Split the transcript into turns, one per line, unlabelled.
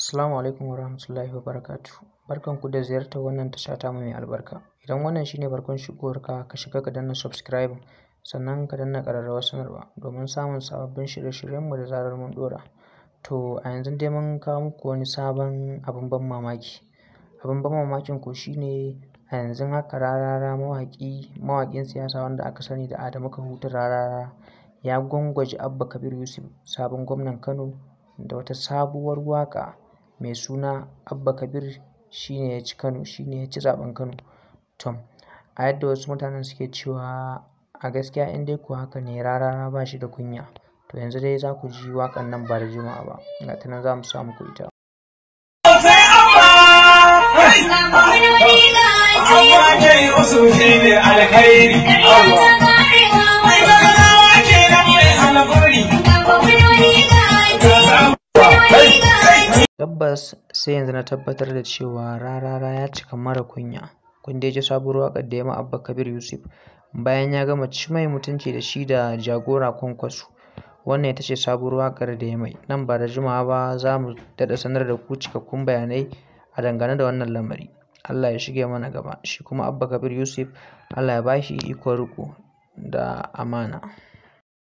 Assalamu alaikum warahmatullahi wabarakatuh. Barkanku da ziyartar wannan tasha ta mai albarka. Idan wannan shine farkon shigowarka, ka shiga ka danna subscribe sannan ka danna ƙararrawar sanarwa domin samun sababbin shirye-shiryenmu da zarar mun ɗora. To a yanzu dai mun kawo muku wani sabon abin ban mamaki. Abin ban mamakin ko shine a yanzu haka Rarara mawaƙin siyasa wanda aka sani da Adamu Kahutu Rarara ya gwangwaje Abba Kabir Yusuf sabon gwamnan Kano da wata sabuwar waƙa mai suna Abba Kabir shine ya ci Kano, shine ya ci zaɓen Kano. Tom, a yadda wasu mutanen suke cewa a gaskiya in dai kuwa haka ne Rarara ba shi da kunya. To yanzu dai za ku ji waƙan nan ba da jimawa ba, ga ta nan za mu sa muku ita. Tabbas sai yanzu na tabbatar da cewa Rarara ya cika mara kunya. Kun dai ji sabuwar waƙar da ya ma Abba Kabir Yusuf bayan ya gama ci mai mutunci da shi da jagora Kwankwaso. Wannan ita ce sabuwar waƙar da ya mai. Nan ba da jimawa ba za mu daɗa sanar da ku cikakkun bayanai a dangane da wannan lamari. Allah ya shige mana gaba. Shi kuma Abba Kabir Yusuf Allah ya ba shi ikon riƙo da amana.